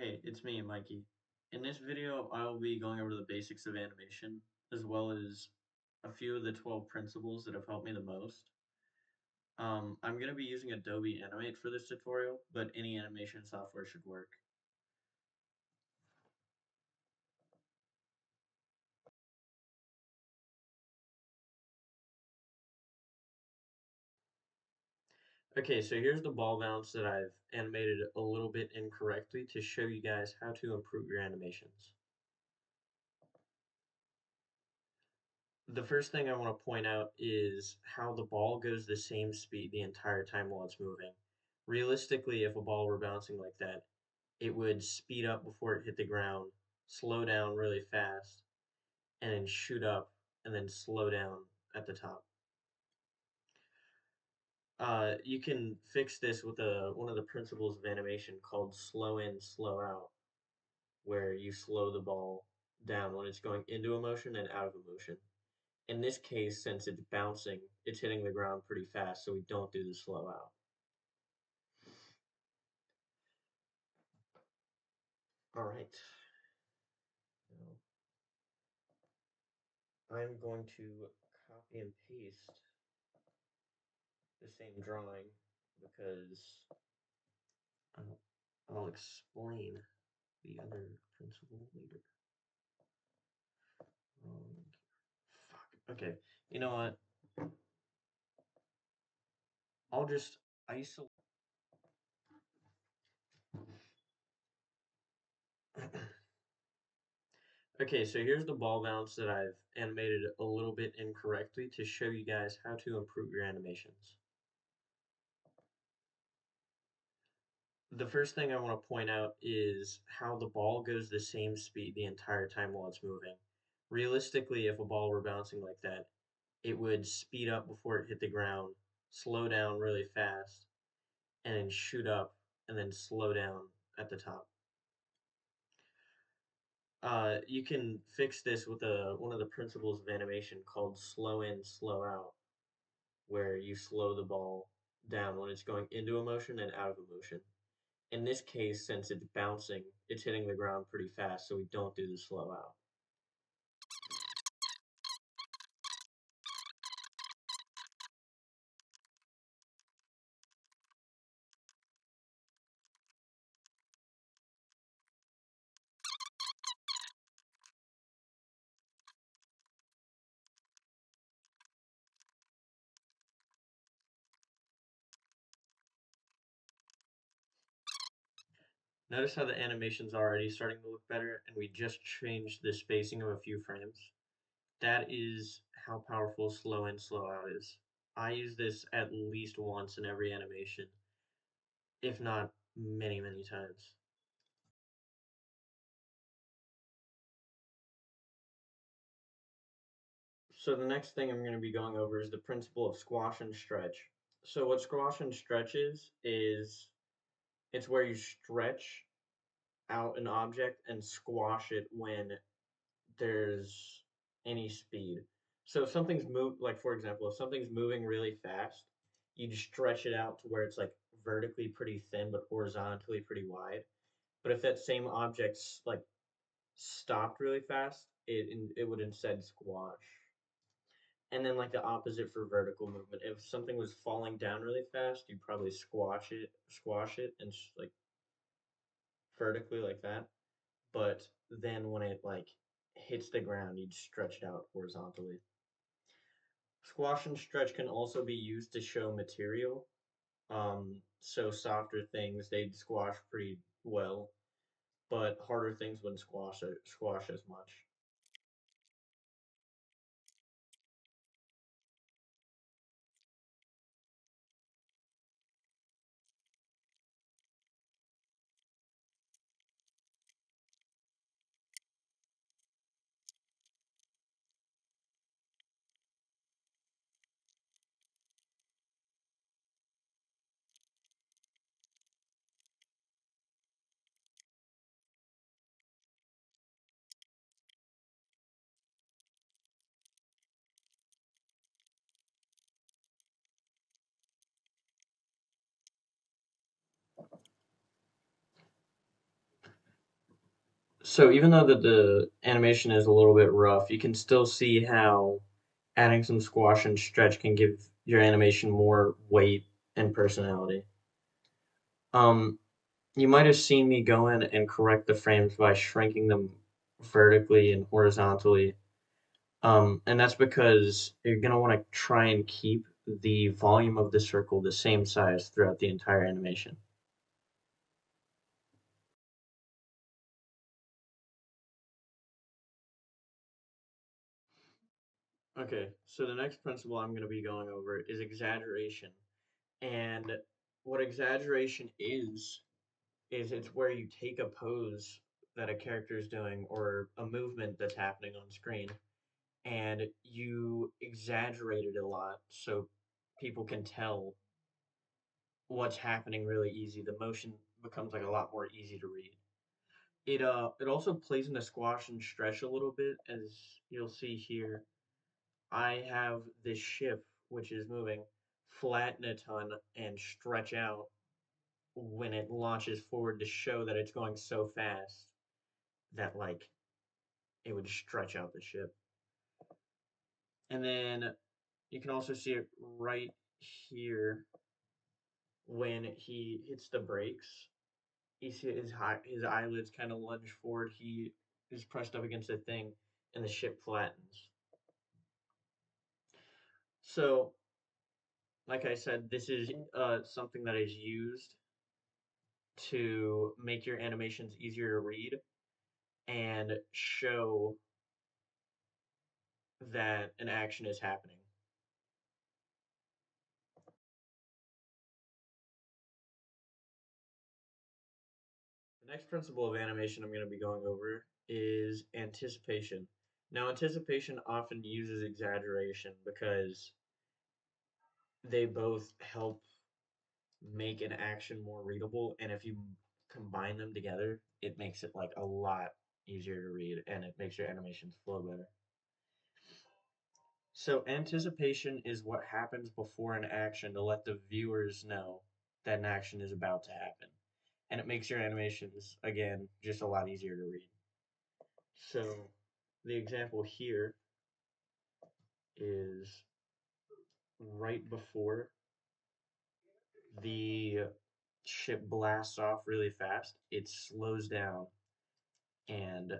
Hey, it's me, Mikey. In this video, I'll be going over the basics of animation, as well as a few of the 12 principles that have helped me the most. I'm going to be using Adobe Animate for this tutorial, but any animation software should work. Okay, so here's the ball bounce that I've animated a little bit incorrectly to show you guys how to improve your animations. The first thing I want to point out is how the ball goes the same speed the entire time while it's moving. Realistically, if a ball were bouncing like that, it would speed up before it hit the ground, slow down really fast, and then shoot up and then slow down at the top. You can fix this with one of the principles of animation called slow in, slow out, where you slow the ball down when it's going into a motion and out of a motion. In this case, since it's bouncing, it's hitting the ground pretty fast, so we don't do the slow out. All right. Now, I'm going to copy and paste the same drawing because I'll explain the other principle later. Fuck. Okay. You know what? I'll just isolate. Okay, so here's the ball bounce that I've animated a little bit incorrectly to show you guys how to improve your animations. The first thing I want to point out is how the ball goes the same speed the entire time while it's moving. Realistically, if a ball were bouncing like that, it would speed up before it hit the ground, slow down really fast, and then shoot up and then slow down at the top. You can fix this with one of the principles of animation called slow in, slow out, where you slow the ball down when it's going into a motion and out of a motion. In this case, since it's bouncing, it's hitting the ground pretty fast, so we don't do the slow out. Notice how the animation's already starting to look better, and we just changed the spacing of a few frames. That is how powerful slow in, slow out is. I use this at least once in every animation, if not many, many times. So the next thing I'm going to be going over is the principle of squash and stretch. So what squash and stretch is it's where you stretch out an object and squash it when there's any speed. So if something's like for example, if something's moving really fast, you stretch it out to where it's like vertically pretty thin but horizontally pretty wide. But if that same object's like stopped really fast, it would instead squash. And then like the opposite for vertical movement. If something was falling down really fast, you'd probably squash it, and like vertically like that. But then when it like hits the ground, you'd stretch it out horizontally. Squash and stretch can also be used to show material. So softer things they'd squash pretty well, but harder things wouldn't squash as much. So even though the animation is a little bit rough, you can still see how adding some squash and stretch can give your animation more weight and personality. Um, you might have seen me go in and correct the frames by shrinking them vertically and horizontally. And that's because you're gonna want to try and keep the volume of the circle the same size throughout the entire animation. Okay, so the next principle I'm going to be going over is exaggeration. And what exaggeration is it's where you take a pose that a character is doing or a movement that's happening on screen and you exaggerate it a lot so people can tell what's happening really easy. The motion becomes like a lot more easy to read. It also plays into squash and stretch a little bit, as you'll see here. I have this ship which is moving, flatten a ton and stretch out when it launches forward to show that it's going so fast that like it would stretch out the ship. And then you can also see it right here when he hits the brakes. You see his eyelids kind of lunge forward. He is pressed up against the thing, and the ship flattens. So, like I said, this is something that is used to make your animations easier to read and show that an action is happening. The next principle of animation I'm going to be going over is anticipation. Now, anticipation often uses exaggeration because they both help make an action more readable, and if you combine them together, it makes it like a lot easier to read and it makes your animations flow better. So anticipation is what happens before an action to let the viewers know that an action is about to happen. And it makes your animations, again, just a lot easier to read. So the example here is right before the ship blasts off really fast, it slows down and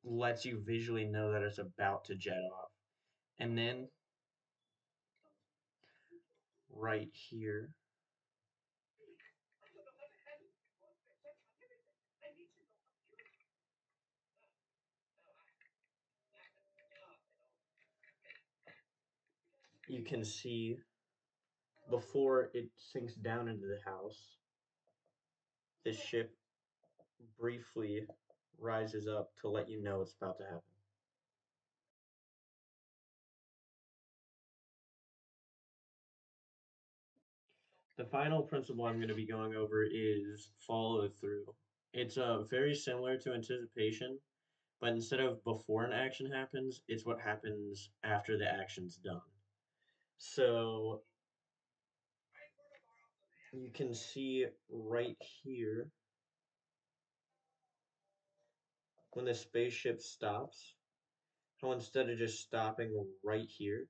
lets you visually know that it's about to jet off. And then right here, you can see before it sinks down into the house, the ship briefly rises up to let you know it's about to happen. The final principle I'm going to be going over is follow through. It's very similar to anticipation, but instead of before an action happens, it's what happens after the action's done. So you can see right here when the spaceship stops, how instead of just stopping right here,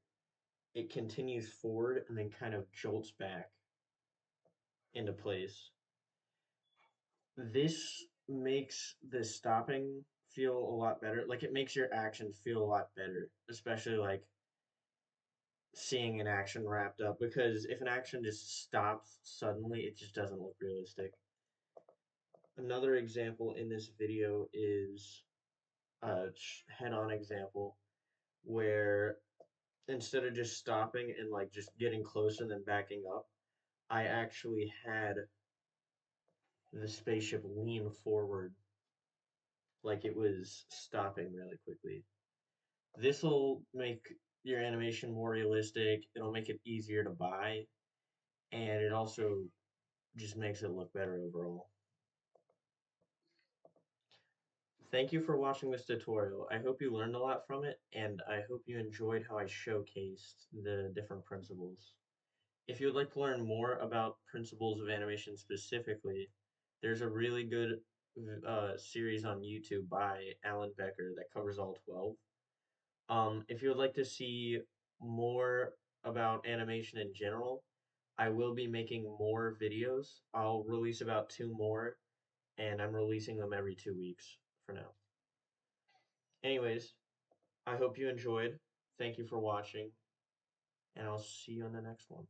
it continues forward and then kind of jolts back into place. This makes the stopping feel a lot better. Like it makes your action feel a lot better, especially like seeing an action wrapped up because if an action just stops suddenly, it just doesn't look realistic. Another example in this video is a head-on example where instead of just stopping and like just getting close and then backing up, I actually had the spaceship lean forward like it was stopping really quickly. This will make your animation more realistic, it'll make it easier to buy, and it also just makes it look better overall. Thank you for watching this tutorial. I hope you learned a lot from it, and I hope you enjoyed how I showcased the different principles. If you would like to learn more about principles of animation specifically, there's a really good series on YouTube by Alan Becker that covers all 12. If you would like to see more about animation in general, I will be making more videos. I'll release about two more, and I'm releasing them every 2 weeks for now. Anyways, I hope you enjoyed. Thank you for watching, and I'll see you on the next one.